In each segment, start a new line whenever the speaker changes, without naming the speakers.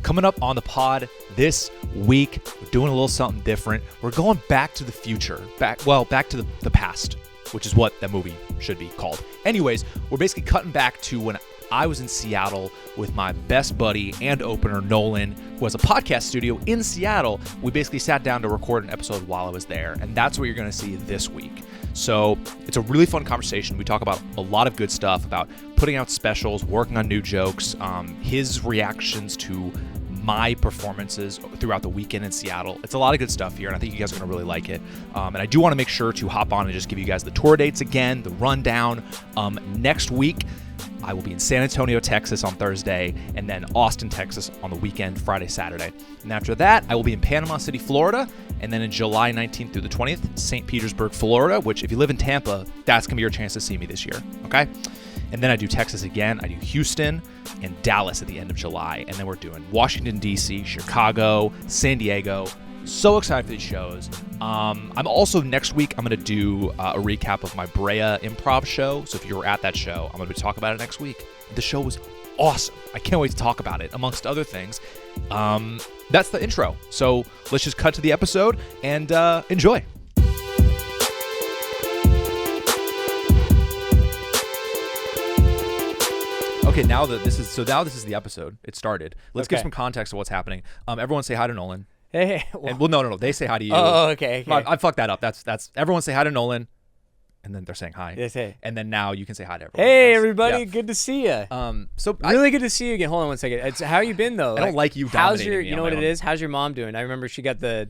Coming up on the pod this week, we're doing a little something different. We're going back to the future, back to the past, which is what that movie should be called. Anyways, we're basically cutting back to when I was in Seattle with my best buddy and opener, Nolan, who has a podcast studio in Seattle. We basically sat down to record an episode while I was there, and that's what you're going to see this week. So it's a really fun conversation. We talk about a lot of good stuff, about putting out specials, working on new jokes, his reactions to my performances throughout the weekend in Seattle. It's a lot of good stuff here, and I think you guys are going to really like it. And I do want to make sure to hop on and just give you guys the tour dates again, the rundown. Next week, I will be in San Antonio, Texas on Thursday, and then Austin, Texas on the weekend, Friday, Saturday. And after that, I will be in Panama City, Florida, and then in July 19th through the 20th, St. Petersburg, Florida, which if you live in Tampa, that's going to be your chance to see me this year, okay? And then I do Texas again. I do Houston and Dallas at the end of July, and then we're doing Washington, D.C., Chicago, San Diego. So excited for these shows. I'm also, next week, I'm going to do a recap of my Brea improv show. So if you were at that show, I'm going to talk about it next week. The show was awesome. I can't wait to talk about it, amongst other things. That's the intro. So let's just cut to the episode and enjoy. Okay, now this is the episode. It started. Let's give some context of what's happening. Everyone say hi to Nolan.
Hey. Well,
and, no. They say hi to you.
Oh, okay.
I fucked that up. That's everyone say hi to Nolan, and then they're saying hi.
Yes, hey.
And then now you can say hi to everyone.
Hey, everybody. Yeah. Good to see you.
Really
good to see you again. Hold on one second. How you been though?
I don't like you dominating me.
You know what it is? How's your mom doing? I remember she got the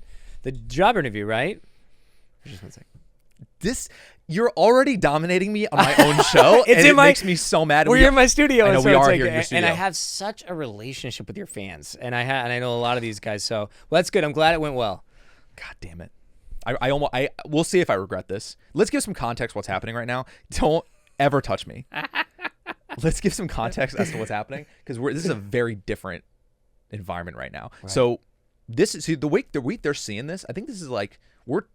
job interview, right? Just one second.
You're already dominating me on my own show, and it makes me so mad.
You're in my studio.
I know we are here in your studio.
And I have such a relationship with your fans, and I know a lot of these guys. So that's good. I'm glad it went well.
God damn it! We'll see if I regret this. Let's give some context what's happening right now. Don't ever touch me. Let's give some context as to what's happening, because this is a very different environment right now. Right. So the week they're seeing this, I think this is like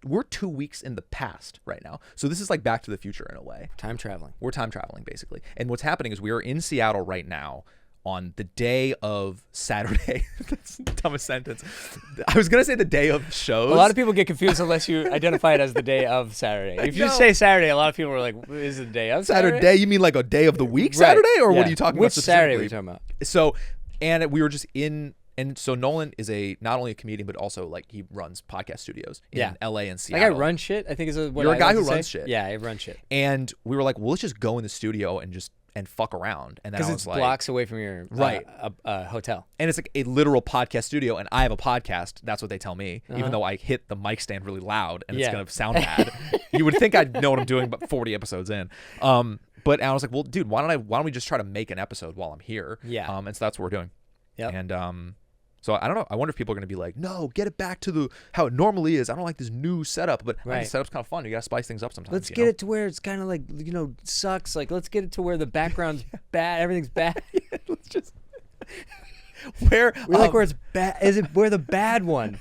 we're 2 weeks in the past right now. So this is like Back to the Future in a way.
Time traveling.
We're time traveling basically. And what's happening is we are in Seattle right now on the day of Saturday. That's the dumbest sentence. I was gonna say the day of shows.
A lot of people get confused unless you identify it as the day of Saturday. If you just say Saturday, a lot of people are like, "Is it the day of Saturday?"
Saturday? You mean like a day of the week Saturday, or what are you talking about?
Which Saturday are you talking about?
So, and we were just in. And so Nolan is not only a comedian, but also like he runs podcast studios in LA and Seattle.
Like I run shit, I think is what
You're
I
a guy
like
who
to
runs
say.
shit.
Yeah, I run shit.
And we were like, well, let's just go in the studio and fuck around. And then I was
it's
like,
blocks away from your hotel.
And it's like a literal podcast studio, and I have a podcast. That's what they tell me, even though I hit the mic stand really loud and it's gonna sound bad. You would think I'd know what I'm doing, but 40 episodes in. But I was like, well, dude, why don't we just try to make an episode while I'm here?
Yeah.
And so that's what we're doing.
Yeah.
And so I don't know. I wonder if people are going to be like, no, get it back to how it normally is. I don't like this new setup, but the setup's kind of fun. You got to spice things up sometimes.
Let's get it to where it's kind of like, sucks. Like, let's get it to where the background's bad. Everything's bad.
Let's just where
it's bad. Is it where the bad one?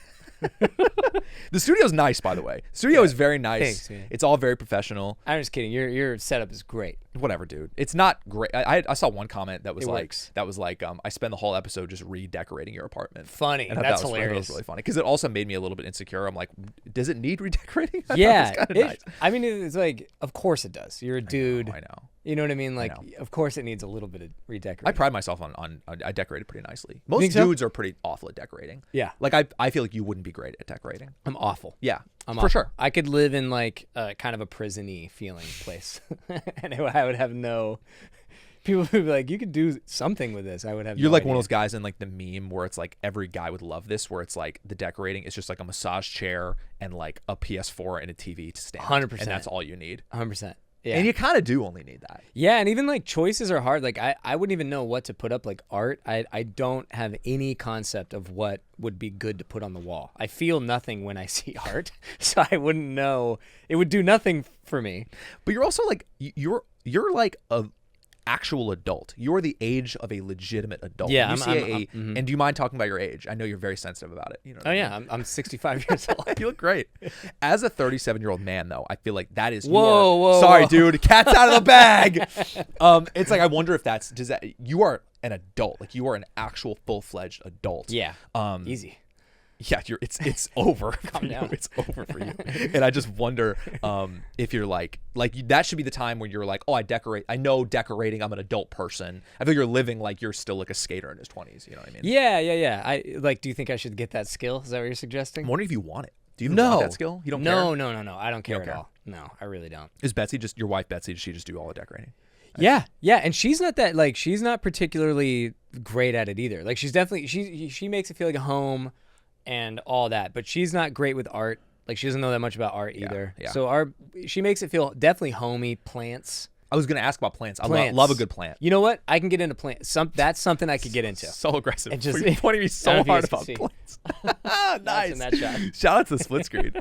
The studio's nice, by the way. The studio is very nice.
Thanks,
it's all very professional.
I'm just kidding. Your setup is great.
Whatever, dude. It's not great. I saw one comment that was
works.
I spend the whole episode just redecorating your apartment.
Funny. That's hilarious.
That was really funny because it also made me a little bit insecure. I'm like, does it need redecorating?
Yeah.
Nice.
I mean, it's like, of course it does. You're a dude.
I know.
You know what I mean? Like, of course it needs a little bit of redecorating.
I pride myself on I decorated pretty nicely. Most dudes are pretty awful at decorating.
Yeah.
Like I feel like you wouldn't be great at decorating.
I'm awful.
Yeah.
I'm
for
awful.
Sure.
I could live in like kind of a prison-y feeling place. And I would have no... People would be like, you could do something with this. I would have
You're
no
like
idea.
one of those guys in like the meme where it's like every guy would love this, where it's like the decorating is just like a massage chair and like a PS4 and a TV to stand.
100%.
And that's all you need.
100%. Yeah.
And you kind of do only need that.
Yeah, and even like choices are hard. Like I wouldn't even know what to put up. Like art, I don't have any concept of what would be good to put on the wall. I feel nothing when I see art, so I wouldn't know. It would do nothing for me.
But you're also like you're like a actual adult. You're the age of a legitimate adult.
Yeah,
And do you mind talking about your age? I know you're very sensitive about it. You know what I mean?
Yeah, I'm 65 years old.
You look great. As a 37-year-old man, though, I feel like that is.
Whoa.
Sorry, dude. Cat's out of the bag. It's like I wonder if you are an adult. Like you are an actual full-fledged adult.
Yeah. Easy.
Yeah, it's over.
Calm down.
It's over for you. And I just wonder if you're like that should be the time when you're like, oh, I know decorating. I'm an adult person. I feel you're living like you're still like a skater in his 20s. You know what I mean?
Yeah. Do you think I should get that skill? Is that what you're suggesting?
I'm wondering if you want it. Do you even want that skill? You don't care?
No. I don't care at all. No, I really don't.
Is Betsy your wife Betsy? Does she just do all the decorating?
Yeah, and she's not she's not particularly great at it either. Like she's definitely she makes it feel like a home and all that, but she's not great with art. Like she doesn't know that much about art either.
Yeah.
So she makes it feel definitely homey. Plants.
I was gonna ask about plants. I love a good plant.
You know what? I can get into plants. That's something I could get into.
So aggressive.
And just
you're pointing me so hard about plants. Nice.
In that shot.
Shout out to the split screen.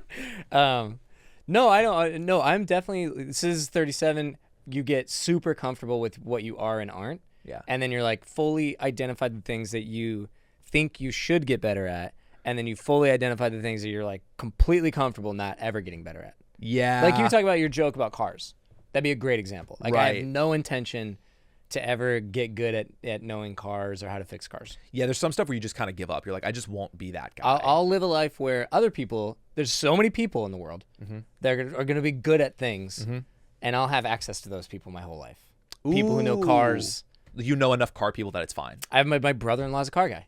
No, I don't. No, I'm definitely. This is 37. You get super comfortable with what you are and aren't.
Yeah.
And then you're like fully identified the things that you think you should get better at. And then you fully identify the things that you're like completely comfortable not ever getting better at.
Yeah.
Like you talk about your joke about cars. That'd be a great example. Like I
Right.
have no intention to ever get good at knowing cars or how to fix cars.
Yeah, there's some stuff where you just kind of give up. You're like, I just won't be that guy.
I'll live a life where other people, there's so many people in the world that are going to be good at things, and I'll have access to those people my whole life. People who know cars.
You know enough car people that it's fine.
I have my brother-in-law's a car guy.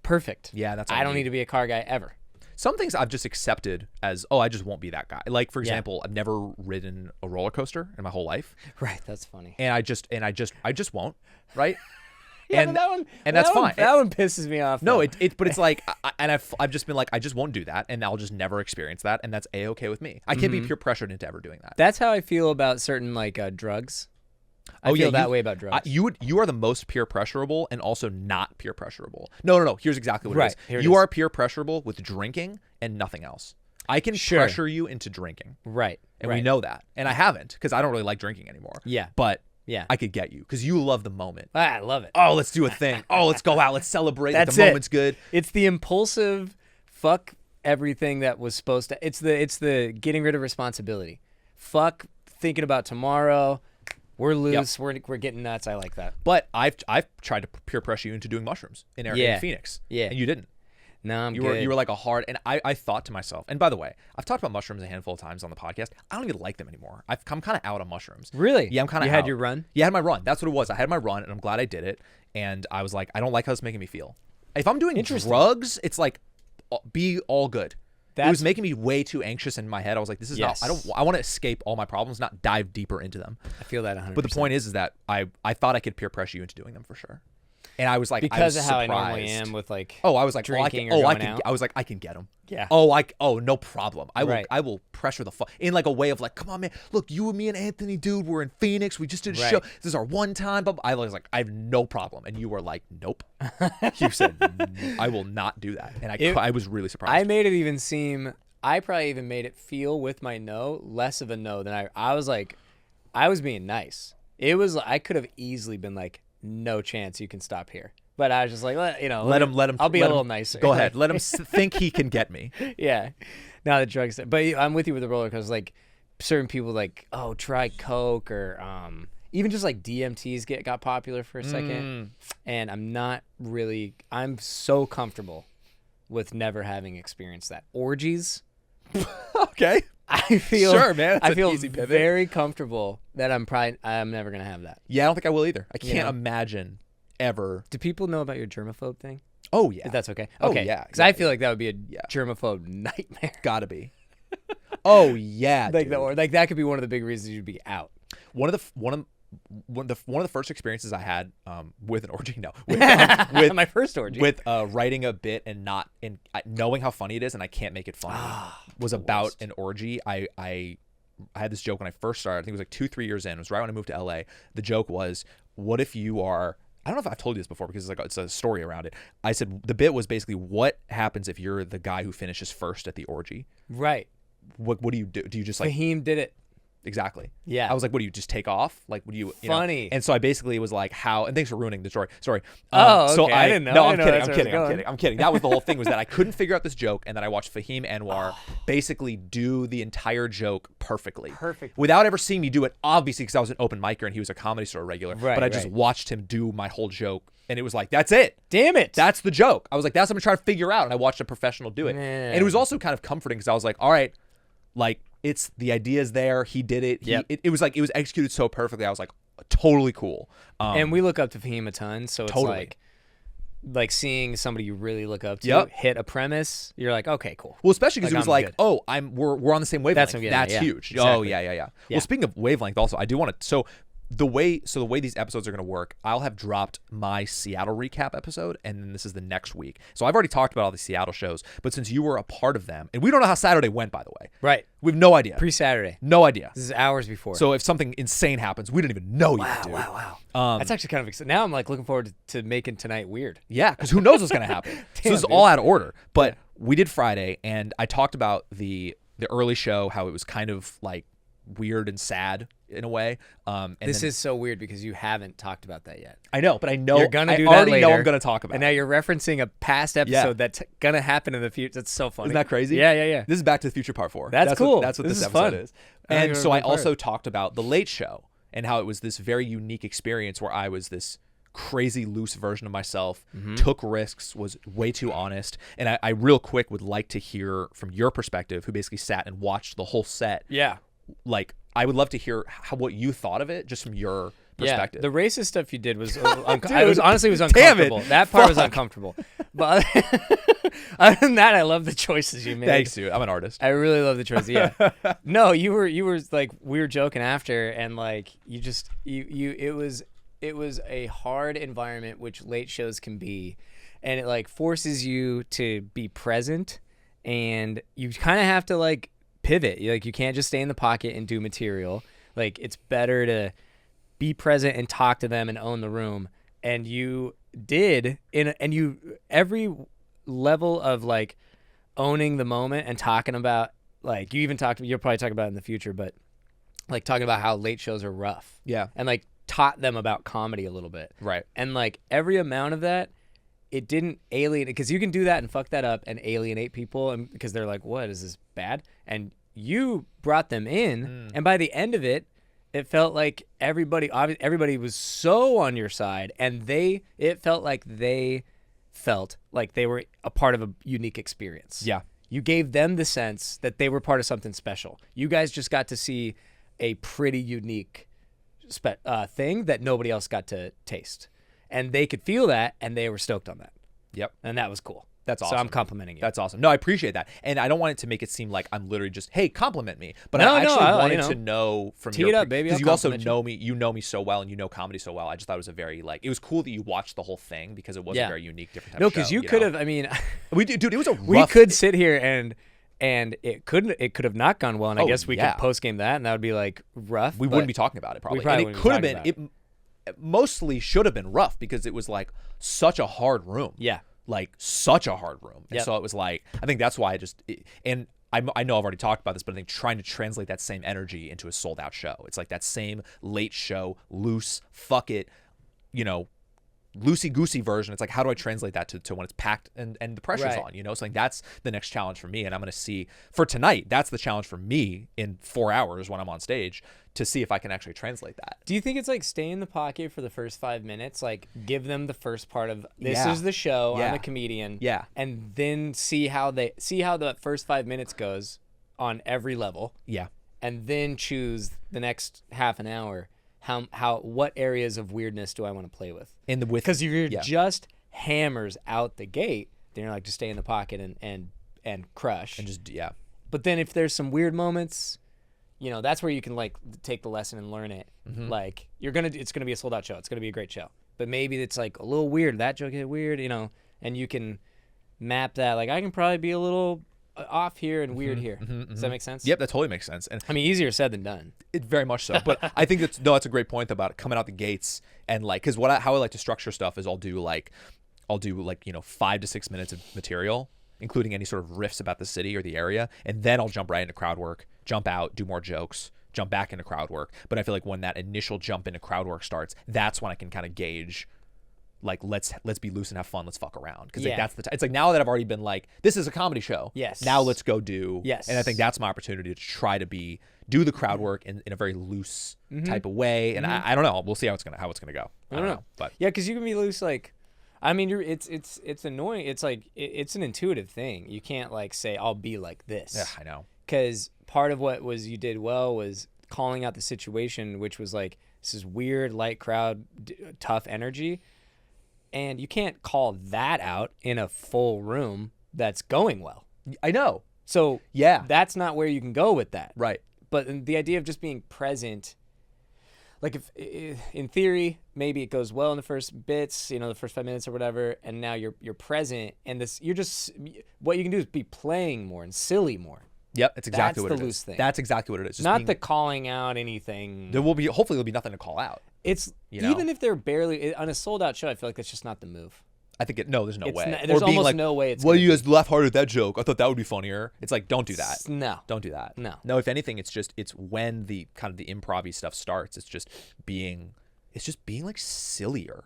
Perfect.
Yeah, that's.
I don't need to be a car guy ever.
Some things I've just accepted as, I just won't be that guy. Like, for example, I've never ridden a roller coaster in my whole life.
Right, that's funny.
And I just won't, right?
Yeah,
and
but that one,
and that's fine.
That one pisses me off.
No,
though.
but it's like, I've just been like, I just won't do that, and I'll just never experience that, and that's a-okay with me. I can't be peer pressured into ever doing that.
That's how I feel about certain like drugs. I feel that way about drugs.
You are the most peer pressurable and also not peer pressurable. No. Here's exactly what it is.
Here
You are peer pressurable with drinking and nothing else. I can pressure you into drinking.
Right.
And we know that. And I haven't because I don't really like drinking anymore.
Yeah.
But
yeah,
I could get you because you love the moment.
I love it.
Oh, let's do a thing. Oh, let's go out. Let's celebrate.
That's
the moment's good.
It's the impulsive fuck everything that was supposed to. It's the getting rid of responsibility. Fuck thinking about tomorrow. We're loose. Yep. We're getting nuts. I like that.
But I've tried to peer pressure you into doing mushrooms in Phoenix. Yeah. And you didn't.
No, I'm good.
You were like a hard, and I thought to myself, and by the way, I've talked about mushrooms a handful of times on the podcast. I don't even like them anymore. I'm kind of out on mushrooms.
Really?
Yeah, I'm kind of out.
You had your run?
Yeah, I had my run. That's what it was. I had my run, and I'm glad I did it. And I was like, I don't like how it's making me feel. If I'm doing drugs, it's like, be all good. It was making me way too anxious in my head. I was like, this is not, I want to escape all my problems, not dive deeper into them.
I feel that 100%.
But the point is that I thought I could peer pressure you into doing them for sure. And I was like,
because of how
surprised.
I normally am with like,
I was like,
drinking
I was like, I can get them.
Yeah.
No problem. I will pressure the fuck in like a way of like, come on, man. Look, you and me and Anthony, dude, we're in Phoenix. We just did a show. This is our one time. But I was like, I have no problem. And you were like, nope. You said, I will not do that. And I was really surprised.
I made it even seem. I probably even made it feel with my no less of a no than I was like, I was being nice. It was, I could have easily been like, no chance you can stop here. But I was just like, let him. I'll be a little nicer.
Go ahead. Let him think he can get me.
Yeah. Now the drugs. But I'm with you with the roller coasters. Like certain people like, oh, try Coke or even just like DMTs got popular for a second. And I'm so comfortable with never having experienced that. Orgies.
Okay.
I feel
sure, man.
I feel very comfortable that I'm never gonna have that.
Yeah, I don't think I will either. I can't imagine ever.
Do people know about your germaphobe thing?
Oh yeah,
if that's okay.
Oh
okay.
yeah,
because I feel like that would be a germaphobe nightmare.
Gotta be. Oh yeah,
like that could be one of the big reasons you'd be out.
One of the first experiences I had with an orgy. No, with
my first orgy
with writing a bit and knowing how funny it is and I can't make it funny was about an orgy. I had this joke when I first started. I think it was like 2-3 years in. It was right when I moved to LA. The joke was, what if you are, I don't know if I've told you this before because it's a story around it. I said the bit was basically, what happens if you're the guy who finishes first at the orgy?
Right.
What do you do? Do you just like
Fahim did it.
Exactly.
Yeah.
I was like, what do you just take off? Like, would you
Funny.
know? And so I basically was like, how, and thanks for ruining the story. Sorry.
Oh, okay.
So
I didn't know.
No,
I
I'm
didn't know
kidding.
that's
I'm
where it was
kidding. I'm
going.
kidding. I'm kidding. That was the whole thing, was that I couldn't figure out this joke, and then I watched Fahim Anwar basically do the entire joke perfectly. Without ever seeing me do it, obviously, because I was an open micer and he was a Comedy Store regular.
Right,
but I just watched him do my whole joke, and it was like, that's it.
Damn it.
That's the joke. I was like, that's what I'm trying to figure out, and I watched a professional do it.
Man.
And it was also kind of comforting, because I was like, all right, like, it's the idea's there. He did it. It was like, it was executed so perfectly. I was like, totally cool.
And we look up to Fahim a ton, so it's like seeing somebody you really look up to hit a premise. You're like, okay, cool.
Well, especially because
Like,
it was
I'm
like,
good.
oh, we're on the same wavelength. That's huge.
Exactly.
Oh yeah. Well, speaking of wavelength, also, I do want to. So the way these episodes are going to work, I'll have dropped my Seattle recap episode, and then this is the next week. So I've already talked about all the Seattle shows, but since you were a part of them, and we don't know how Saturday went, by the way.
Right.
We have no idea.
Pre-Saturday.
No idea.
This is hours before.
So if something insane happens, we don't even know yet, dude.
Wow. That's actually kind of exciting. Now I'm like looking forward to making tonight weird.
Yeah, because who knows what's going to happen. So this is all out of order. But we did Friday, and I talked about the early show, how it was kind of like weird and sad in a way. And
this is so weird because you haven't talked about that yet.
I know, but I know
you're gonna do
I
that
already
later,
know I'm going to talk about
and
it.
now you're referencing a past episode that's gonna happen in the future. That's so funny.
Isn't that crazy?
Yeah.
This is Back to the Future Part 4.
That's cool.
That's what this
is
episode
fun.
is. And so I also talked about The Late Show and how it was this very unique experience where I was this crazy loose version of myself, took risks, was way too honest. And I real quick would like to hear from your perspective, who basically sat and watched the whole set.
Yeah.
Like, I would love to hear what you thought of it, just from your perspective.
Yeah, the racist stuff you did was honestly uncomfortable.
Damn it.
That part was uncomfortable. But other than that, I love the choices you made.
Thanks, dude. I'm an artist.
I really love the choices. Yeah. No, you were like, we were joking after, and like it was a hard environment, which late shows can be, and it like forces you to be present, and you kind of have to like pivot. Like, you can't just stay in the pocket and do material. Like, it's better to be present and talk to them and own the room. And you did, and you, every level of like owning the moment and talking about, like, you'll probably talk about it in the future, but like talking about how late shows are rough.
Yeah.
And like taught them about comedy a little bit.
Right.
And like every amount of that, it didn't alienate, because you can do that and fuck that up and alienate people, and because they're like, what, is this bad? And you brought them in, and by the end of it, it felt like everybody was so on your side, and it felt like they were a part of a unique experience.
Yeah.
You gave them the sense that they were part of something special. You guys just got to see a pretty unique thing that nobody else got to taste. And they could feel that, and they were stoked on that.
Yep.
And that was cool.
That's awesome.
So I'm complimenting you.
That's awesome. No, I appreciate that. And I don't want it to make it seem like I'm literally just, hey, compliment me. But
No,
I actually
I
wanted to know from
Tee it up, baby.
because
I'll
you also
compliment
know me. You know me so well, and you know comedy so well. I just thought it was a very, like, it was cool that you watched the whole thing, because it was a very unique, different type
No,
of show.
because you could have, I mean,
we did, dude, it was a rough.
we could sit here and it could have not gone well, and I guess we
yeah.
could post game that, and that would be like rough.
We wouldn't be talking about it, probably.
We probably
and it
wouldn't
could
be
have
talking
been, it mostly should have been rough, because it was like such a hard room.
Yeah.
Like such a hard room. And
Yep.
so it was like, I think that's why and I know I've already talked about this, but I think trying to translate that same energy into a sold out show. It's like that same late show, loose, fuck it, loosey-goosey version. It's like, how do I translate that to when it's packed and the pressure's
Right.
on, So like, that's the next challenge for me. And I'm going to see, for tonight, that's the challenge for me in 4 hours when I'm on stage, to see if I can actually translate that.
Do you think it's like stay in the pocket for the first 5 minutes? Like, give them the first part of this
Yeah.
is the show.
Yeah.
I'm a comedian.
Yeah.
And then see how the first 5 minutes goes on every level.
Yeah.
And then choose the next half an hour. What areas of weirdness do I want to play with?
Because
If you're just hammers out the gate, then you're like, just stay in the pocket and crush.
And just, yeah.
But then if there's some weird moments, that's where you can like take the lesson and learn it.
Mm-hmm.
Like, it's gonna be a sold out show. It's gonna be a great show. But maybe it's like a little weird. That joke is weird, and you can map that. Like, I can probably be a little off here and weird here. Does that make sense?
Yep, that totally makes sense. And
I mean, easier said than done.
it very much so. But I think that's a great point about coming out the gates, and like, because how I like to structure stuff is I'll do 5 to 6 minutes of material, including any sort of riffs about the city or the area, and then I'll jump right into crowd work, jump out, do more jokes, jump back into crowd work. But I feel like when that initial jump into crowd work starts, that's when I can kind of gauge, like, let's be loose and have fun. Let's fuck around. Because like, that's it's like now that I've already been like, this is a comedy show.
Yes.
Now let's go do.
Yes.
And I think that's my opportunity to try to do the crowd work in a very loose type of way. And I don't know. We'll see how it's gonna go. I don't know. But
yeah, because you can be loose. Like, I mean, it's annoying. It's like it's an intuitive thing. You can't like say I'll be like this.
yeah, I know.
Because part of what you did well was calling out the situation, which was like, this is weird, light crowd, tough energy. And you can't call that out in a full room that's going well.
I know.
So
yeah,
that's not where you can go with that.
Right.
But the idea of just being present, like if in theory, maybe it goes well in the first bits, the first 5 minutes or whatever, and now you're present, and what you can do is be playing more and silly more.
Yep, that's exactly what it is.
That's the loose thing.
That's exactly what it is. Just
not the calling out anything.
Hopefully there'll be nothing to call out.
It's even if they're barely on a sold out show, I feel like that's just not the move.
I think there's no way.
There's almost no way it's.
Well, you guys laugh hard at that joke. I thought that would be funnier. It's like, don't do that.
No,
don't do that.
No.
If anything, it's when the kind of the improv-y stuff starts. It's just being like sillier.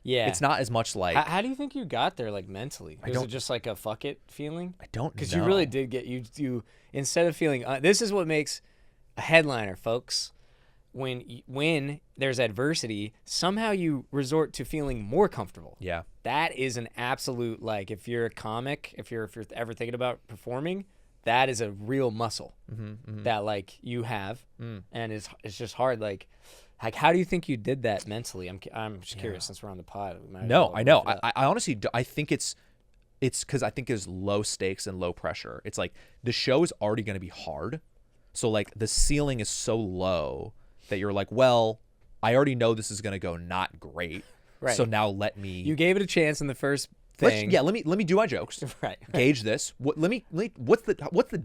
Yeah,
it's not as much like.
How do you think you got there, like mentally? Was it just like a fuck it feeling?
I don't know.
Because you really did get you instead of feeling. This is what makes a headliner, folks. When there's adversity, somehow you resort to feeling more comfortable.
Yeah,
that is an absolute, like, if you're a comic, if you're ever thinking about performing, that is a real muscle that like you have, and it's just hard. Like how do you think you did that mentally? I'm just curious since we're on the pod.
No, I know. I honestly I think it's because I think there's low stakes and low pressure. It's like the show is already going to be hard, so like the ceiling is so low that you're like, well, I already know this is going to go not great.
Right.
So now let me.
You gave it a chance in the first thing.
Let me do my jokes.
Right.
Gauge this. What's the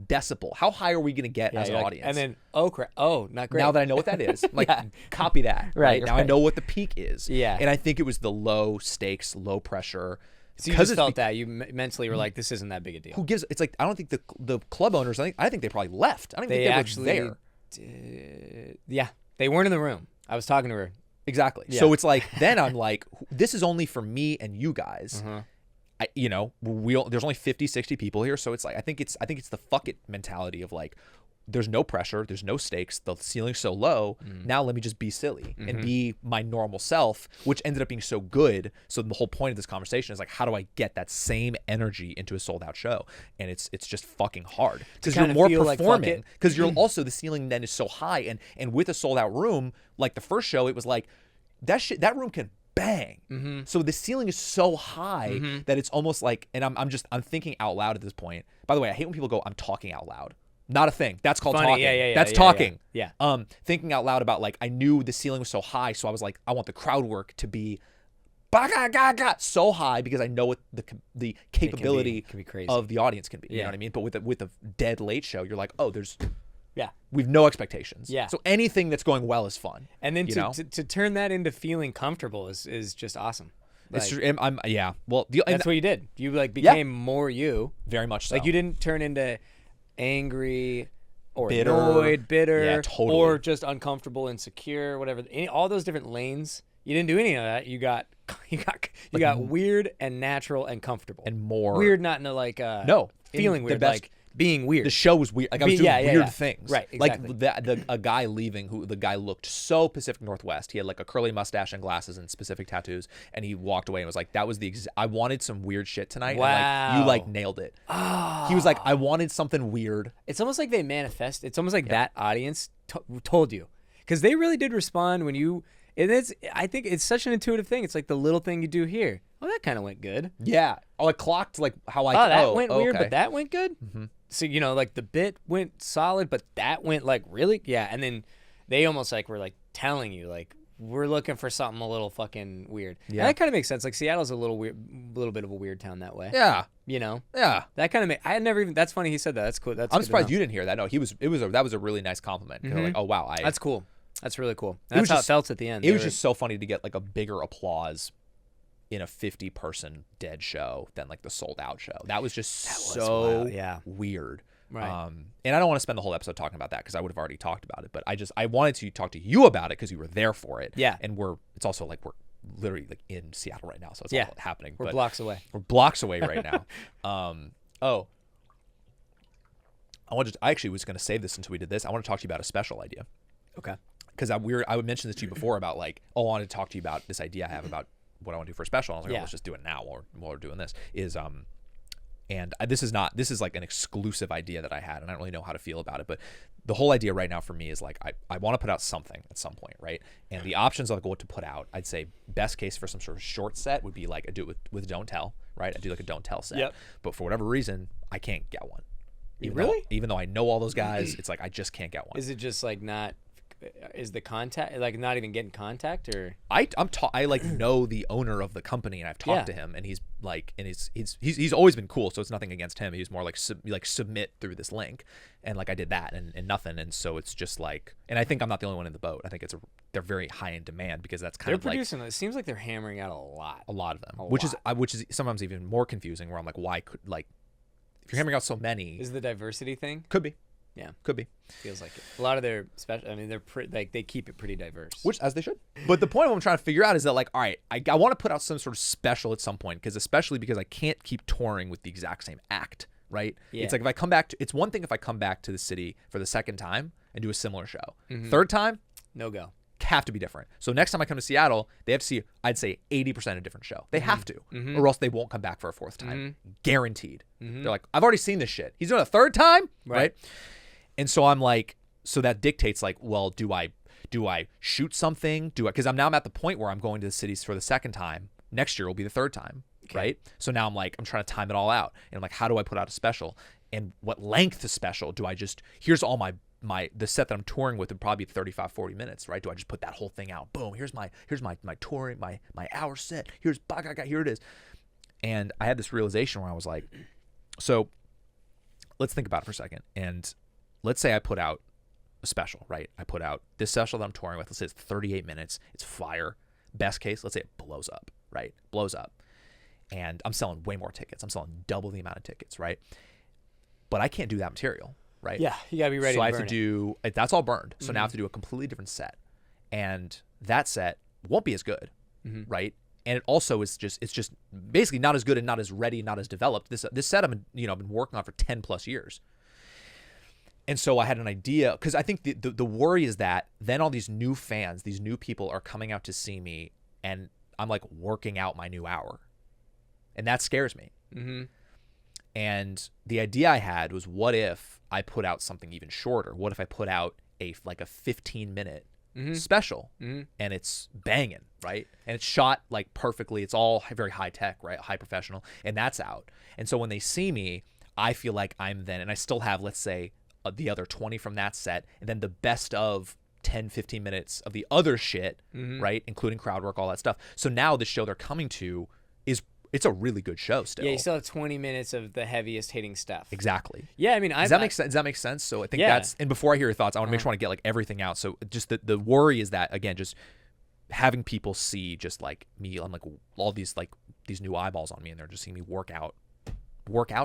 decibel? How high are we going to get as an audience?
And then not great.
Now that I know what that is, like copy that.
Right.
Now I know what the peak is.
Yeah.
And I think it was the low stakes, low pressure.
So you just felt that you mentally were like, this isn't that big a deal.
Who gives? It's like I don't think the club owners. I think they probably left. I don't think they were there.
Yeah. They weren't in the room. I was talking to her.
Exactly. Yeah. So it's like, then I'm like, this is only for me and you guys. There's only 50, 60 people here. So it's like, I think it's the fuck it mentality of like, there's no pressure. There's no stakes. The ceiling's so low. Now let me just be silly and be my normal self, which ended up being so good. So the whole point of this conversation is like, how do I get that same energy into a sold out show? And it's just fucking hard because you're more performing because you're also, the ceiling then is so high. And with a sold out room, like the first show, it was like that room can bang. So the ceiling is so high that it's almost like, and I'm thinking out loud at this point. By the way, I hate when people go, I'm talking out loud. Not a thing. That's called talking. That's talking.
Yeah.
Thinking out loud about like, I knew the ceiling was so high, so I was like, I want the crowd work to be so high because I know what the capability
can be crazy.
of the audience can be. You know what I mean? But with a dead late show, you're like, oh,
yeah,
we've no expectations.
Yeah.
So anything that's going well is fun.
And then to turn that into feeling comfortable is just awesome.
It's true. Well,
that's what you did. You like became more you.
Very much so.
Like you didn't turn into angry or
bitter,
bitter,
totally.
Or just uncomfortable, insecure, whatever. All those different lanes. You didn't do any of that. You got weird and natural and comfortable
and more
weird, not in a like feeling weird, like being weird.
The show was weird. Like I was doing weird things.
Right. Exactly.
Like a guy leaving the guy looked so Pacific Northwest. He had like a curly mustache and glasses and specific tattoos. And he walked away and was like, that was I wanted some weird shit tonight.
Wow.
And you like nailed it. Oh. He was like, I wanted something weird.
It's almost like they manifest. It's almost like that audience told you. Because they really did respond when you, I think it's such an intuitive thing. It's like the little thing you do here. Oh, that kind of went good.
Yeah. Oh, I clocked like how I.
Oh, that went weird,
okay.
But that went good. Mm-hmm. So like the bit went solid, but that went like really, yeah. And then they almost like were like telling you like we're looking for something a little fucking weird. Yeah, and that kind of makes sense. Like Seattle's a little bit of a weird town that way.
Yeah.
Yeah. That kind of I had never even. That's funny he said that. That's cool.
I'm surprised you didn't hear that. No, that was a really nice compliment. Mm-hmm. Like, oh wow,
that's cool. That's really cool. And that's how it felt at the end.
It was just so funny to get like a bigger applause in a 50-person dead show than like the sold out show. That was just so weird.
Right.
And I don't want to spend the whole episode talking about that because I would have already talked about it. But I wanted to talk to you about it because you were there for it.
Yeah.
And it's also like we're literally like in Seattle right now, so it's
Yeah.
all happening.
We're blocks away.
We're blocks away right now. I actually was going to save this until we did this. I want to talk to you about a special idea.
Okay.
Because I would mention this to you before about like, I wanted to talk to you about this idea I have about what I want to do for a special. And I was like, let's just do it now while we're doing this. This is like an exclusive idea that I had, and I don't really know how to feel about it. But the whole idea right now for me is like, I want to put out something at some point, right? And the options of like what to put out, I'd say best case for some sort of short set would be like I do it with Don't Tell, right? I do like a Don't Tell set.
Yep.
But for whatever reason, I can't get one. Even though I know all those guys, it's like I just can't get one.
Is it just like not? Is the contact like not even getting contact or?
I like know the owner of the company and I've talked to him and he's like he's always been cool, so it's nothing against him. He's more like submit through this link, and like I did that and nothing, and so it's just like, and I think I'm not the only one in the boat. I think they're very high in demand because that's kind of
producing. It seems like they're hammering out a lot
of them, which is sometimes even more confusing. Where I'm like, why could like if you're hammering out so many?
Is the diversity thing?
Could be.
Yeah,
could be.
Feels like it. A lot of their special. I mean, they're they keep it pretty diverse,
which as they should. But the point of what I'm trying to figure out is that like, all right, I want to put out some sort of special at some point because I can't keep touring with the exact same act, right? Yeah. It's like if I come back it's one thing if I come back to the city for the second time and do a similar show. Mm-hmm. Third time,
no go.
Have to be different. So next time I come to Seattle, they have to see, I'd say 80% a different show. They have to, or else they won't come back for a fourth time. Guaranteed. They're like, I've already seen this shit. He's doing a third time, right? And so I'm like, so that dictates like, well, do I shoot something? Because I'm at the point where I'm going to the cities for the second time. Next year will be the third time, right? So now I'm trying to time it all out. And I'm like, how do I put out a special? And what length of special do I here's all the set that I'm touring with would probably be 35, 40 minutes, right? Do I just put that whole thing out? Boom, here's my touring, my hour set. Here it is. And I had this realization where I was like, so let's think about it for a second. And let's say I put out a special, right? I put out this special that I'm touring with. Let's say it's 38 minutes. It's fire. Best case, let's say it blows up, right? Blows up. And I'm selling way more tickets. I'm selling double the amount of tickets, right? But I can't do that material, right?
Yeah, you got to be ready to burn it. So I have to do, that's all burned. So now I have to do a completely different set. And that set won't be as good, right? And it also is it's just basically not as good and not as ready, not as developed. This set I've been working on for 10 plus years. And so I had an idea, because I think the worry is that then all these new fans, these new people are coming out to see me, and I'm like working out my new hour. And that scares me. Mm-hmm. And the idea I had was, what if I put out something even shorter? What if I put out a 15-minute special, and it's banging, right? And it's shot like perfectly. It's all very high tech, right? High professional. And that's out. And so when they see me, I feel like I'm then, and I still have, let's say, the other 20 from that set, and then the best of 10, 15 minutes of the other shit, right? Including crowd work, all that stuff. So now the show they're coming to it's a really good show still. Yeah, you still have 20 minutes of the heaviest hitting stuff.
Exactly.
Yeah, I mean,
does that make sense? So I think that's, and before I hear your thoughts, I want to make sure I get like everything out. So just the worry is that, again, just having people see just like me on like all these new eyeballs on me, and they're just seeing me work out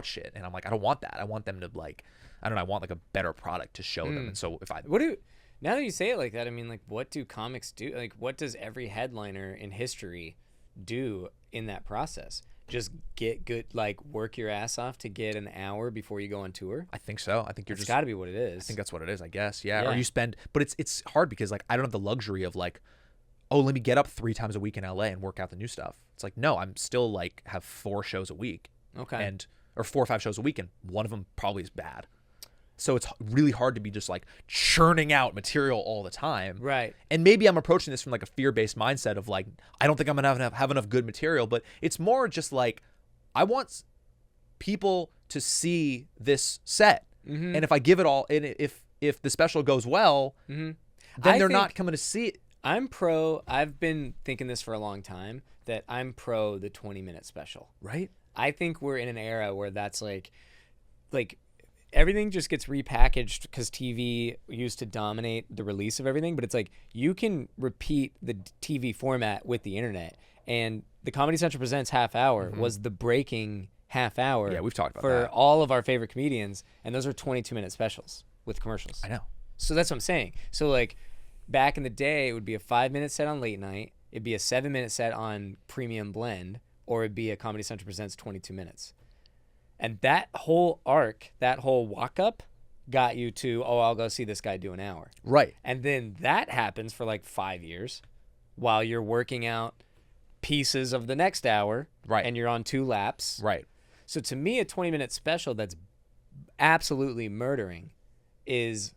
shit. And I'm like, I don't want that. I want them to like, I don't know, I want like a better product to show them. And so
now that you say it like that, I mean, like, what do comics do? Like, what does every headliner in history do in that process? Just get good, like work your ass off to get an hour before you go on tour?
I think so. I think it's
got to be what it is.
I think that's what it is, I guess. Yeah. Or you spend, but it's hard because like I don't have the luxury of like, oh, let me get up 3 times a week in LA and work out the new stuff. It's like, no, I'm still like have 4 shows a week.
Okay.
Or 4 or 5 shows a week, and one of them probably is bad. So it's really hard to be just like churning out material all the time.
Right.
And maybe I'm approaching this from like a fear-based mindset of like, I don't think I'm going to have enough good material, but it's more just like, I want people to see this set. And if I give it all, and if the special goes well, then they're not coming to see it.
I've been thinking this for a long time, that I'm pro the 20-minute special.
Right.
I think we're in an era where that's like everything just gets repackaged because TV used to dominate the release of everything, but it's like you can repeat the TV format with the internet. And the Comedy Central Presents half hour was the breaking half hour.
Yeah, we've talked about
for
that.
all of our favorite comedians, and those are 22-minute specials with commercials.
I know.
So that's what I'm saying. So like back in the day, it would be a 5-minute set on late night. It'd be a 7-minute set on premium blend, or it'd be a Comedy Central Presents 22 minutes. And that whole arc, that whole walk up got you to, oh, I'll go see this guy do an hour.
Right.
And then that happens for like 5 years while you're working out pieces of the next hour.
Right.
And you're on 2 laps.
Right.
So to me, a 20-minute special that's absolutely murdering is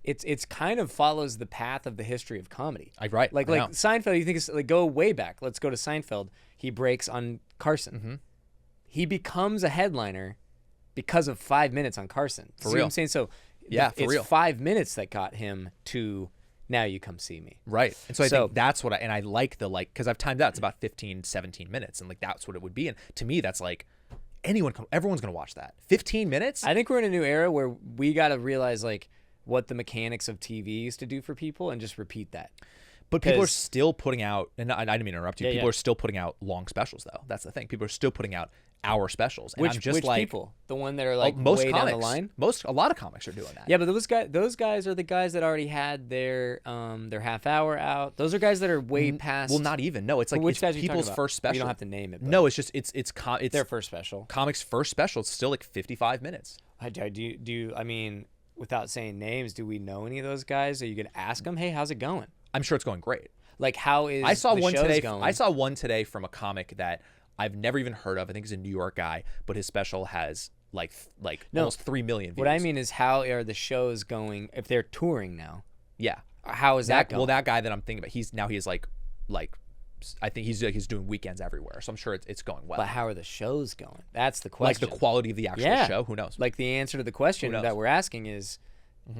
it's kind of follows the path of the history of comedy.
Right.
Like Seinfeld, you think it's like go way back. Let's go to Seinfeld. He breaks on Carson.
Mm-hmm.
He becomes a headliner because of 5 minutes on Carson.
For
See
real.
what I'm saying? So
yeah, for
it's
real.
5 minutes that got him to now you come see me.
Right. And so I think that's what I like because I've timed out. It's about 15, 17 minutes. And like, that's what it would be. And to me, that's like everyone's going to watch that. 15 minutes.
I think we're in a new era where we got to realize like what the mechanics of TV used to do for people and just repeat that.
But people are still putting out, and I didn't mean to interrupt you. People
yeah.
are still putting out long specials, though. That's the thing. People are still putting out hour specials. And
Which,
I'm just
which
like,
people? The one that are like
most
way
comics,
down the line?
A lot of comics are doing that.
Yeah, but those guys are the guys that already had their half hour out. Those are guys that are way past.
Well, not even. No, it's like
which
it's
guys are you
people's
talking about?
first special.
You don't have to name it. But
No, it's just it's
their first special.
Comics' first special. It's still like 55 minutes.
Do you? I mean, without saying names, do we know any of those guys? Are you gonna ask them? Hey, how's it going?
I'm sure it's going great.
Like, how is
I saw
the
one
shows
today.
going?
I saw one today from a comic that I've never even heard of. I think he's a New York guy, but his special has like almost 3 million views.
What I mean is, how are the shows going if they're touring now?
Yeah.
How is that going?
Well, that guy that I'm thinking about, he is like I think he's doing weekends everywhere, so I'm sure it's going well.
But how are the shows going? That's the question.
Like the quality of the actual show, who knows?
Like the answer to the question that we're asking is,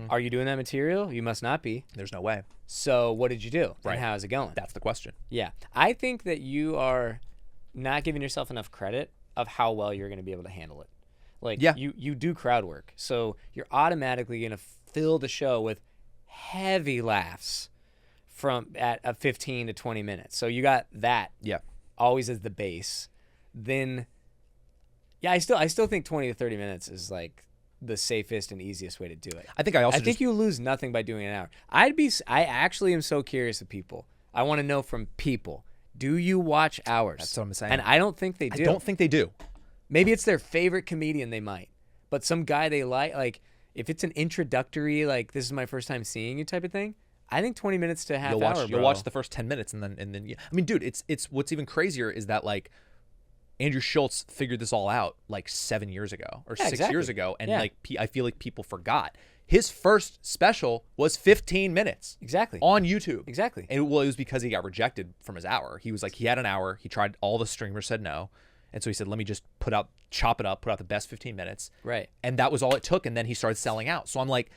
are you doing that material? You must not be.
There's no way.
So what did you do?
Right.
And how is it going?
That's the question.
Yeah. I think that you are not giving yourself enough credit of how well you're going to be able to handle it. Like you do crowd work. So you're automatically going to fill the show with heavy laughs at 15 to 20 minutes. So you got that always as the base. Then I still think 20 to 30 minutes is like the safest and easiest way to do it.
I think
you lose nothing by doing an hour. I actually am so curious of people. I want to know from people. Do you watch hours?
That's what I'm saying.
And I don't think they do.
I don't think they do.
Maybe it's their favorite comedian, they might. But some guy they like if it's an introductory, like this is my first time seeing you type of thing, I think 20 minutes to a half hour,
You'll watch the first 10 minutes and then I mean, dude, it's what's even crazier is that like Andrew Schultz figured this all out like 7 years ago or 6 years ago, and like I feel like people forgot. His first special was 15 minutes.
Exactly.
On YouTube.
Exactly.
And it was because he got rejected from his hour. He was like, he had an hour. He tried, all the streamers said no. And so he said, let me just chop it up, put out the best 15 minutes.
Right.
And that was all it took. And then he started selling out. So I'm like,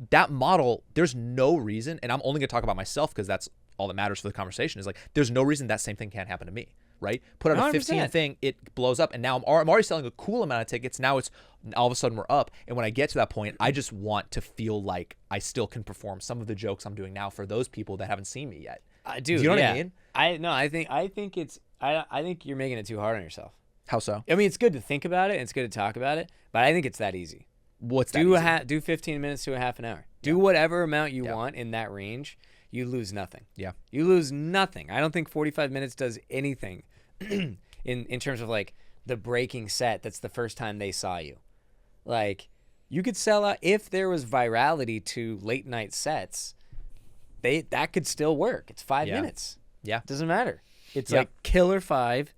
that model, there's no reason, and I'm only going to talk about myself because that's all that matters for the conversation, is like, there's no reason that same thing can't happen to me. Right? Put out a 15 thing, it blows up, and now I'm already selling a cool amount of tickets. Now it's all of a sudden we're up, and when I get to that point, I just want to feel like I still can perform some of the jokes I'm doing now for those people that haven't seen me yet.
Do you
know what I mean?
I think you're making it too hard on yourself.
How so?
I mean, it's good to think about it, and it's good to talk about it, but I think it's that easy.
What's that easy?
Do 15 minutes to a half an hour. Do whatever amount you want in that range. You lose nothing.
Yeah.
You lose nothing. I don't think 45 minutes does anything in terms of like the breaking set that's the first time they saw you. Like, you could sell out if there was virality to late night sets. That could still work. It's 5 minutes.
Yeah.
It doesn't matter. It's like killer 5.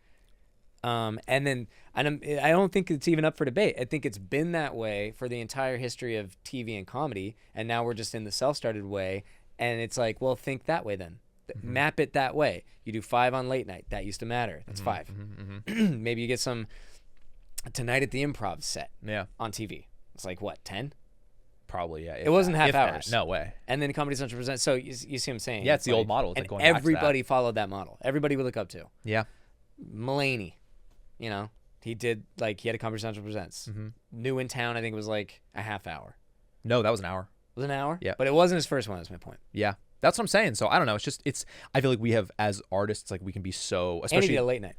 And I don't think it's even up for debate. I think it's been that way for the entire history of TV and comedy, and now we're just in the self-started way, and it's like, well, think that way then. Mm-hmm. Map it that way. You do 5 on late night. That used to matter. That's 5. Mm-hmm. Maybe you get some Tonight at the Improv set on TV. It's like, what, 10?
Probably, yeah.
It wasn't half hours.
No way.
And then Comedy Central presents. So you see what I'm saying?
Yeah, it's the old model. It's
and
like going back to
everybody followed that model. Everybody we look up to.
Yeah.
Mulaney, he did, like, he had a Comedy Central Presents. Mm-hmm. New in Town, I think it was like a half hour.
No, that was an hour.
Was it an hour?
Yeah.
But it wasn't his first one, that's my point.
Yeah. That's what I'm saying. So I don't know. I feel like we have, as artists, like, we can be so, especially
And he did a late night.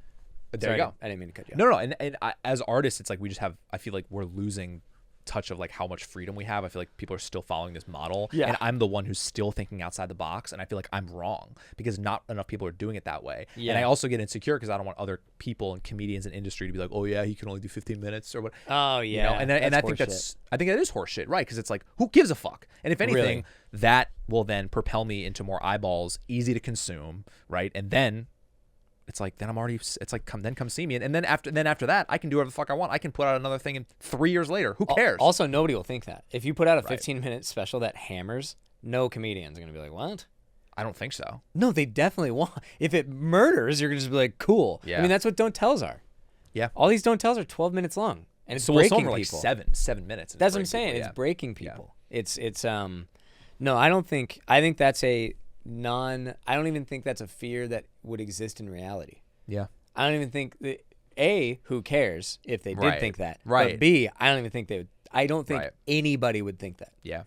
There you go.
I didn't mean to cut you off.
No, and as artists, it's like we just have. I feel like we're losing touch of like how much freedom we have. I feel like people are still following this model, and I'm the one who's still thinking outside the box, and I feel like I'm wrong because not enough people are doing it that way. And I also get insecure because I don't want other people and comedians in industry to be like, oh yeah, he can only do 15 minutes or what.
Oh yeah,
you know? And I think that is horseshit, right? Because it's like, who gives a fuck? And if anything, that will then propel me into more eyeballs, easy to consume, right? And then it's like, then I'm already, it's like, come see me. And then after that, I can do whatever the fuck I want. I can put out another thing 3 years later. Who cares?
Also, nobody will think that. If you put out a 15-minute special that hammers, no comedian's going to be like, what?
I don't think so.
No, they definitely won't. If it murders, you're going to just be like, cool. Yeah. I mean, that's what don't tells are.
Yeah.
All these don't tells are 12 minutes long. And it's breaking people.
Like seven minutes.
That's what I'm saying. It's breaking people. Yeah. No, I don't think, I think that's I don't even think that's a fear that would exist in reality.
Yeah.
I don't even think that, A, who cares if they did think that.
Right.
But B, I don't even think they would. I don't think anybody would think that.
Yeah.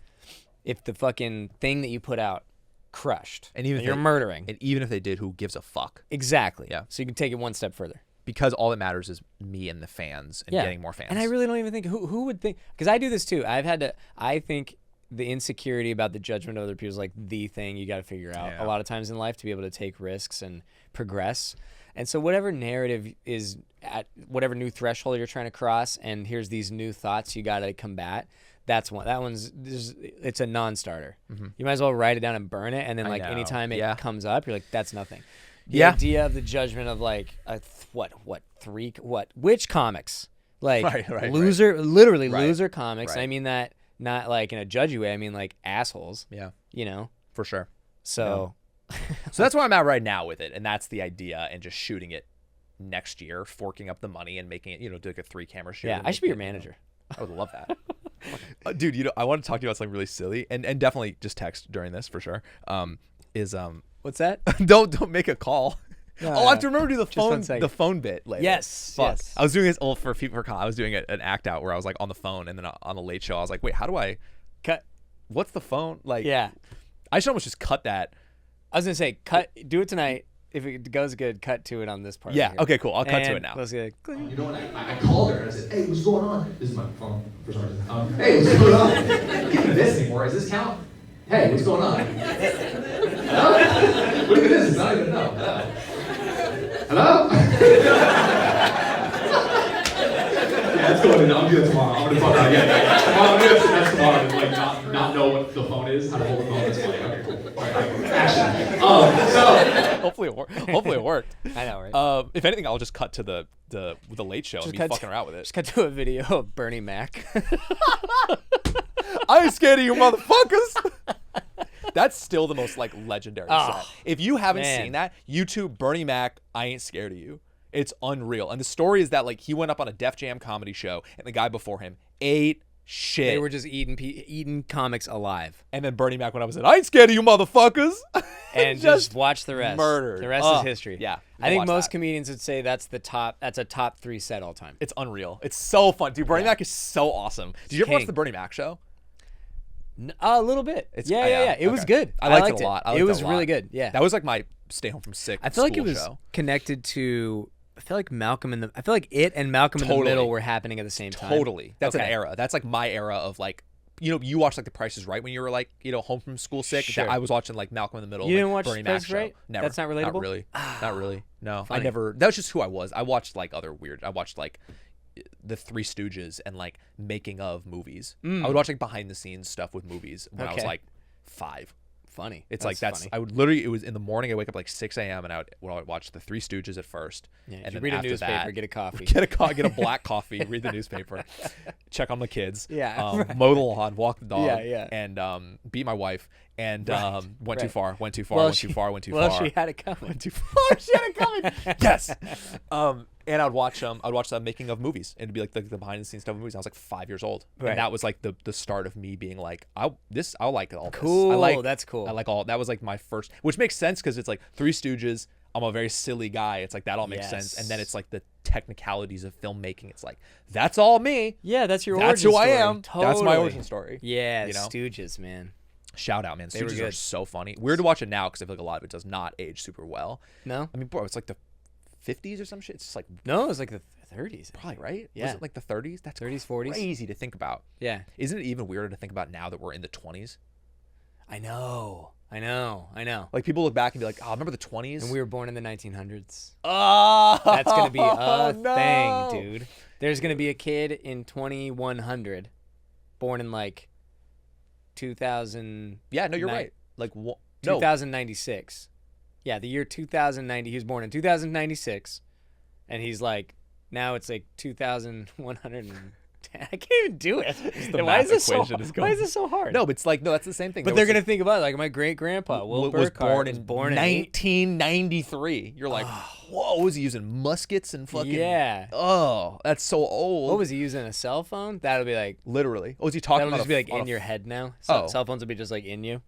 If the fucking thing that you put out crushed
and even
if you're murdering.
And even if they did, who gives a fuck?
Exactly.
Yeah.
So you can take it one step further.
Because all that matters is me and the fans and getting more fans.
And I really don't even think, who would think, because I do this too. I think the insecurity about the judgment of other people is like the thing you got to figure out a lot of times in life to be able to take risks and progress. And so whatever narrative is at whatever new threshold you're trying to cross, and here's these new thoughts you got to combat, it's a non-starter. Mm-hmm. You might as well write it down and burn it, and then like anytime it comes up, you're like, that's nothing. The idea of the judgment of like which comics, like literally loser comics. And I mean that not like in a judgy way. I mean like assholes. Yeah, you know,
for sure.
So,
so that's where I'm at right now with it, and that's the idea, and just shooting it next year, forking up the money and making it, do like a 3-camera shoot.
Yeah, I should be your manager.
I would love that. Dude, I want to talk to you about something really silly, and definitely just text during this for sure.
What's that?
Don't make a call.
No,
I have to remember to do the phone bit later.
Yes.
I was doing this for people for I was doing an act out where I was like on the phone, and then on the Late Show I was like, wait, how do I
cut?
What's the phone like?
Yeah,
I should almost just cut that.
I was gonna say do it tonight. If it goes good, cut to it on this part.
Yeah.
Right
Okay. Cool. I'll cut to it now.
Let's get
You know what? I called her and I said, "Hey, what's going on?" This is my phone for some reason. Hey, what's going on? I can't do this anymore. Does this count? Hey, what's going on? Hello? What even is this? I don't even know. Hello? Yeah, it's going in. I'll do it tomorrow. I'm gonna fuck out again. Tomorrow, I'm gonna sit next tomorrow and like not know what the phone is, how to hold the phone. It's like, okay, cool. All right, action. So
hopefully it worked.
I know, right?
If anything, I'll just cut to the Late Show and be fucking around with it.
Just cut to a video of Bernie Mac.
I ain't scared of you, motherfuckers. That's still the most like legendary set. If you haven't seen that, YouTube Bernie Mac, I ain't scared of you. It's unreal. And the story is that like he went up on a Def Jam comedy show, and the guy before him ate shit.
They were just eating comics alive.
And then Bernie Mac went up and said, I ain't scared of you motherfuckers.
And just watch the rest.
Murdered.
The rest is history.
Yeah.
I think most comedians would say that's a top 3 set all time.
It's unreal. It's so fun. Dude, Bernie Mac is so awesome. Did you ever watch the Bernie Mac show?
A little bit. Yeah. It was good.
I liked it a lot.
It was really good. Yeah.
That was like my stay home from sick
I feel like it was
show.
Connected to, I feel like it and Malcolm in the Middle were happening at the same time.
Totally. That's an era. That's like my era of like, you watched like The Price is Right when you were like, home from school sick.
Sure.
I was watching like Malcolm in the Middle.
You didn't watch
Bernie
The Price
Mac
is Right?
Show. Never.
That's not relatable?
Not really. Not really. No.
Funny.
I never. That was just who I was. I watched like other weird. I watched like the Three Stooges and like making of movies. I would watch like behind the scenes stuff with movies when I was like 5.
Funny.
It's like that's funny. I would literally, it was in the morning. I wake up like 6 a.m. and I would watch the Three Stooges at first.
Yeah,
and then
read a
after
newspaper,
that,
get a coffee,
get a black coffee, read the newspaper, check on the kids, mow the lawn, walk the dog, and beat my wife. And went too far. Well, she
had it coming.
Went too far. She had it coming. Yes. And I'd watch the making of movies, and it'd be like the behind the scenes stuff of movies. I was like 5 years old, and that was like the start of me being like, I'll like all this.
Cool. That's cool.
I like all. That was like my first, which makes sense because it's like Three Stooges. I'm a very silly guy. It's like that all makes sense, and then it's like the technicalities of filmmaking. It's like that's all me.
Yeah, that's your.
That's
origin
who
story.
I am.
Totally.
That's my origin story.
Yeah, Stooges, man.
Shout out, man. Stooges are so funny. Weird to watch it now because I feel like a lot of it does not age super well.
No?
I mean, bro, it's like the 50s or some shit. It's just like
No, it was like the 30s.
probably right.
Yeah.
Was it like the 30s? That's
30s, 40s.
crazy to think about.
Yeah.
Isn't it even weirder to think about now that we're in the 20s?
I know.
Like people look back and be like, "Oh, remember the 20s?"
And we were born in the 1900s.
Oh,
That's gonna be a
no.
thing, dude. There's gonna be a kid in 2100, born in like 2000.
Yeah, no, you're right. Like no.
2096. Yeah, the year 2090. He was born in 2096, and he's like, now it's like 2110. I can't even do it. Why is this so hard?
No, but it's like that's the same thing.
But they're gonna think about it, like my great grandpa Will
was
Burkart
born in 1993. You're like, whoa, was he using muskets and fucking?
Yeah.
Oh, that's so old.
What was he using, a cell phone? That'll be like
Literally. Oh, was he talking
that'll
about
just be like in your head now.
Oh.
Cell phones will be just like in you.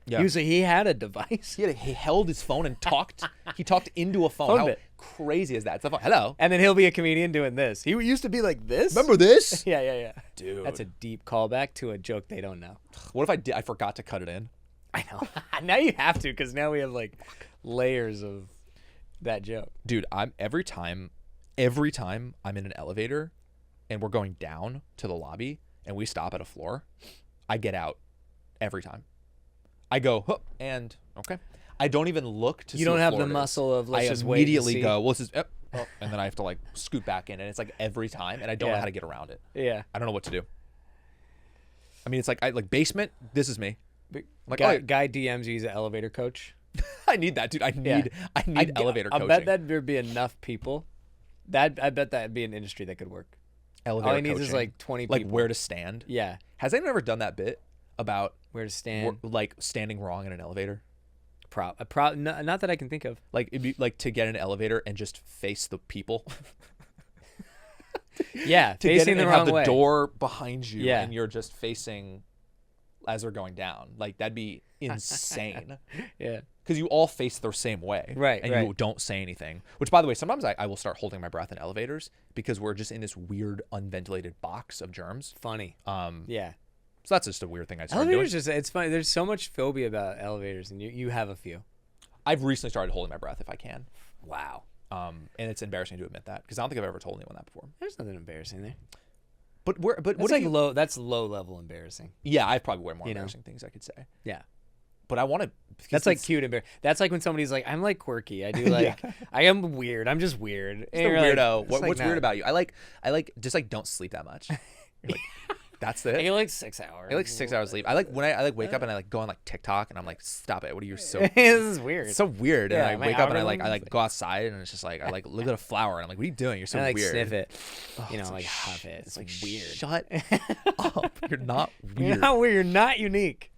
Yeah.
He had a device.
He held his phone and talked. He talked into a phone.
Phone
How
bit.
crazy is that? It's like, hello.
And then he'll be a comedian doing this. He used to be like this.
Remember this?
Yeah.
Dude.
That's a deep callback to a joke they don't know.
What if I forgot to cut it in?
I know. Now you have to, because now we have like layers of that joke.
Dude, every time I'm in an elevator and we're going down to the lobby and we stop at a floor, I get out every time. I go, huh, and okay. I don't even look to see.
You don't
what
have
floor
the
it is.
muscle of let's
I
just wait and
immediately
see.
go, well, this is, oh, and then I have to like scoot back in, and it's like every time, and I don't know
Yeah.
how to get around it.
Yeah.
I don't know what to do. I mean, it's like basement. This is me. Like,
Guy DMs you, he's an elevator coach.
I need that, dude. I need elevator coaching.
I bet that there'd be enough people. I bet that'd be an industry that could work.
Elevator
All he needs
coaching.
is like 20 people.
Like where to stand.
Yeah.
Has anyone ever done that bit about
Where to stand.
like standing wrong in an elevator?
Not that I can think of.
Like it'd be like to get an elevator and just face the people.
Yeah,
To get
facing
in
the
and
wrong
have the
way.
door behind you,
Yeah.
and you're just facing as they're going down. Like that'd be insane.
Yeah.
Because you all face the same way,
Right,
And
right.
you don't say anything. Which, by the way, sometimes I will start holding my breath in elevators because we're just in this weird unventilated box of germs.
Funny. Yeah.
So that's just a weird thing I started doing.
Elevators it's funny. There's so much phobia about elevators, and you have a few.
I've recently started holding my breath if I can.
Wow.
And it's embarrassing to admit that because I don't think I've ever told anyone that before.
There's nothing embarrassing there.
But what
That's
if
like
you,
low. That's low level embarrassing.
Yeah, I've probably way more
You know?
embarrassing things I could say.
Yeah.
But I want to.
That's like cute embarrassing. That's like when somebody's like, I'm like quirky. I do like, I am weird. I'm just weird.
Just a weirdo. What's weird
it?
about you? I like just like don't sleep that much. You're like, that's it.
I get like 6 hours.
I like 6 hours sleep. I like when I wake up and I like go on like TikTok and I'm like, stop it. What are you so?
This is weird.
It's so weird.
Yeah,
And
my
I wake up and I
algorithm-
go outside and it's just like I like look at a flower and I'm like, what are you doing? You're so
I like
weird.
sniff it.
Oh,
You know,
it's
like huff it. It's like weird.
Shut up. You're not
You're
weird.
not weird. You're not unique.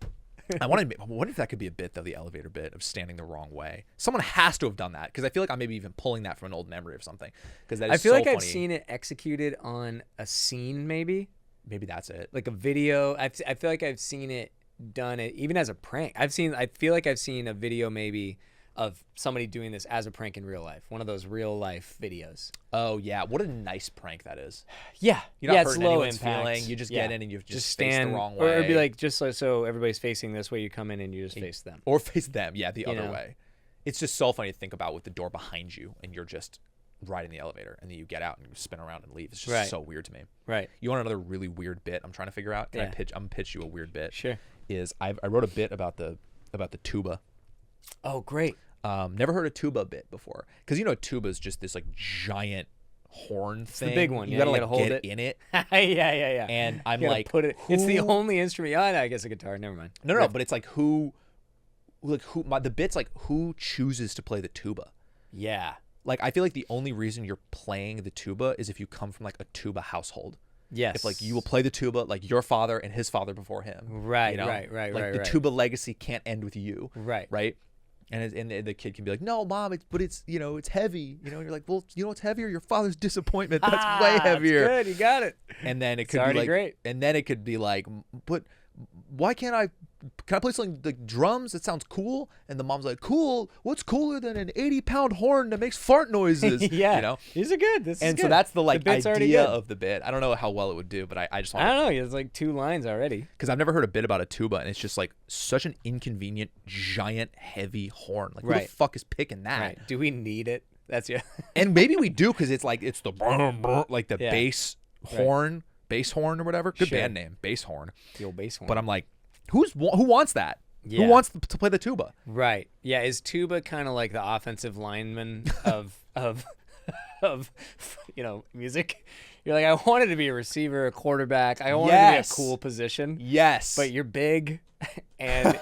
I wonder if that could be a bit though, the elevator bit of standing the wrong way. Someone has to have done that because I feel like I'm maybe even pulling that from an old memory of something. Because that is
I feel
so
like
funny.
I've seen it executed on a scene, maybe
Maybe that's it.
like a video. I feel like I've seen it done it even as a prank. I feel like I've seen a video maybe of somebody doing this as a prank in real life. One of those real life videos.
Oh yeah, what a nice prank that is.
Yeah,
You're not
yeah, it's
hurting
low
anyone's
impact.
feeling. You just get in and you just face
stand
the wrong
or
way.
it'd be like just so everybody's facing this way. You come in and you just face them.
Or face them, yeah, the other
know?
way. It's just so funny to think about with the door behind you and you're just riding the elevator and then you get out and you spin around and leave. It's just
Right.
so weird to me.
Right.
You want another really weird bit I'm trying to figure out?
Yeah.
I'm gonna pitch you a weird bit.
Sure.
I wrote a bit about the tuba.
Oh, great.
Never heard a tuba bit before. Because you know tuba is just this like giant horn
It's
thing.
the big one.
You
Yeah,
gotta
you
like
gotta hold
get
it.
in it.
yeah.
And I'm
You gotta
like
put it. It's the
who-
only instrument. Yeah, I guess a guitar. Never mind.
No, but it's like the bit's like who chooses to play the tuba?
Yeah.
Like I feel like the only reason you're playing the tuba is if you come from like a tuba household.
Yes.
If like you will play the tuba like your father and his father before him.
Right,
you know?
right.
Like the
right.
tuba legacy can't end with you.
Right.
Right. And the kid can be like, no, mom, it's it's heavy. You know, you're like, well, you know what's heavier? Your father's disappointment. That's way heavier.
That's good. You got it.
And then it could be
already
like,
great.
and then it could be like, but why can't I? Can I play something like drums? It sounds cool. And the mom's like, cool. What's cooler than an 80-pound horn that makes fart noises?
Yeah.
You know.
These are good. This is
And
good.
so that's the like
bit's already
idea
good.
of the bit. I don't know how well it would do, but I just
I
want
don't know. It's like 2 lines already.
because I've never heard a bit about a tuba, and it's just like such an inconvenient, giant, heavy horn. Like who
Right.
the fuck is picking that?
Right. Do we need it? That's you.
And maybe we do because it's like it's the like the
Yeah.
bass horn, bass horn or whatever. Good
Sure.
band name, bass horn.
The old bass horn.
But I'm like, who wants that?
Yeah.
Who wants to play the tuba?
Right. Yeah. Is Tuba kind of like the offensive lineman of music? You're like, I wanted to be a receiver, a quarterback. I wanted to be a cool position.
Yes.
But you're big, and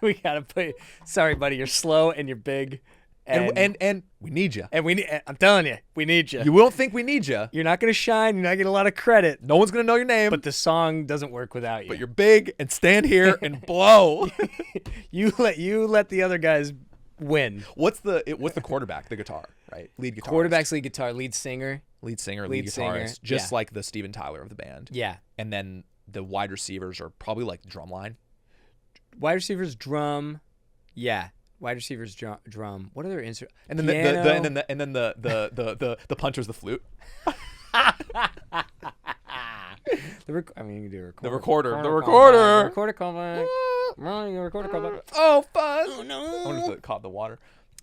we gotta put. Sorry, buddy. You're slow and you're big,
and we need you.
and we need. I'm telling you, we need you.
You don't think we need you?
You're not gonna shine. You're not getting a lot of credit.
No one's gonna know your name.
But the song doesn't work without you.
But you're big and stand here and blow.
you let the other guys win.
What's the quarterback? The guitar, right? Lead guitar.
Quarterback's lead guitar, lead singer.
lead singer,
lead
lead
singer,
guitarist, just
yeah.
like the Steven Tyler of the band.
Yeah.
And then the wide receivers are probably like drumline.
Wide receivers drum. Yeah. Wide receivers drum. What other instrument?
And then the puncher's the flute.
You can do a recorder.
The recorder. The
recorder.
recorder.
Recorder callback. Recorder callback.
Oh, fuzz.
Oh, no.
I wonder if it caught the water.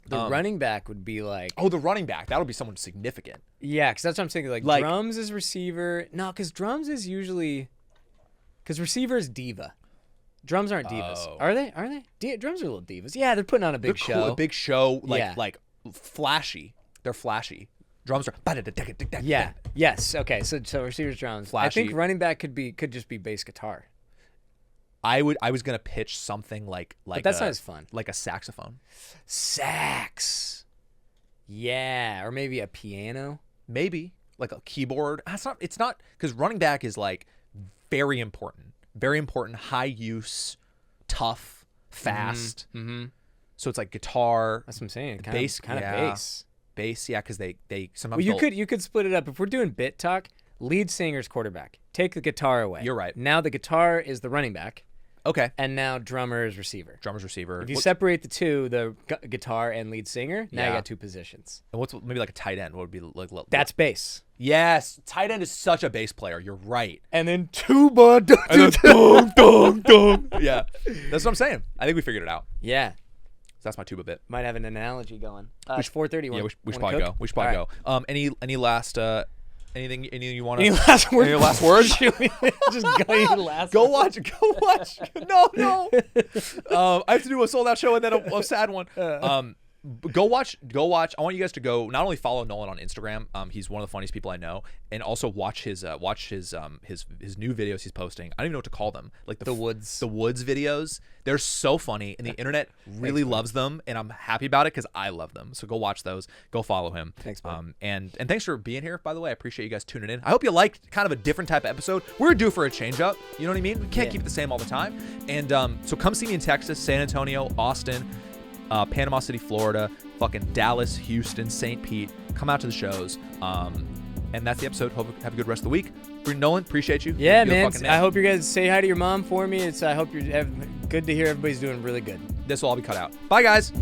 The running back would be like.
Oh, the running back. That'll be someone significant.
Yeah, because that's what I'm thinking. Like drums is receiver. No, because drums is usually. Because receiver is diva. Drums aren't divas.
Oh.
Are they? Drums are little divas. Yeah, they're putting on a big
They're
show.
cool, a big show,
Yeah.
like flashy. They're flashy. Drums are.
Yeah. Yes. Okay. So receivers, drums.
Flashy.
I think running back could just be bass guitar.
I was gonna pitch something like
But that's not as fun.
like a saxophone.
Sax. Yeah, or maybe a piano.
Maybe like a keyboard. It's not because running back is like very important, high use, tough, fast.
Mm-hmm.
So it's like guitar,
That's what I'm saying.
bass,
Kind of
yeah.
bass.
yeah, because they sometimes.
Well, you could split it up. If we're doing bit talk, lead singer's quarterback. Take the guitar away.
You're right.
Now the guitar is the running back,
Okay.
and now drummer is receiver.
Drummer's receiver.
If you separate the two, the guitar and lead singer, now you
Yeah.
got two positions.
And what's maybe like a tight end? What would be like?
That's bass.
Yes, tight end is such a bass player. You're right.
And then tuba.
And then dum dum dum. Yeah, that's what I'm saying. I think we figured it out.
Yeah.
So that's my tuba bit.
Might have an analogy going. It's 4:30.
Yeah, we should probably go. We should probably go. Any last anything you want to?
Any last words?
Any last words?
Just go. Any last
Go
words?
watch. No. I have to do a sold out show and then a sad one. Go watch. I want you guys to go not only follow Nolan on Instagram. He's one of the funniest people I know, and also watch his new videos he's posting. I don't even know what to call them. Like the woods videos. They're so funny, and the internet really loves them, and I'm happy about it because I love them. So go watch those. Go follow him.
Thanks, bud.
And thanks for being here. By the way, I appreciate you guys tuning in. I hope you liked kind of a different type of episode. We're due for a change up. You know what I mean? We can't keep it the same all the time. And so come see me in Texas, San Antonio, Austin. Panama City, Florida, fucking Dallas, Houston, St. Pete. Come out to the shows. And that's the episode. Hope you have a good rest of the week. Nolan, appreciate you.
Yeah,
You're a
man.
fucking
I hope you guys say hi to your mom for me. I hope you're good to hear everybody's doing really good.
This will all be cut out. Bye, guys.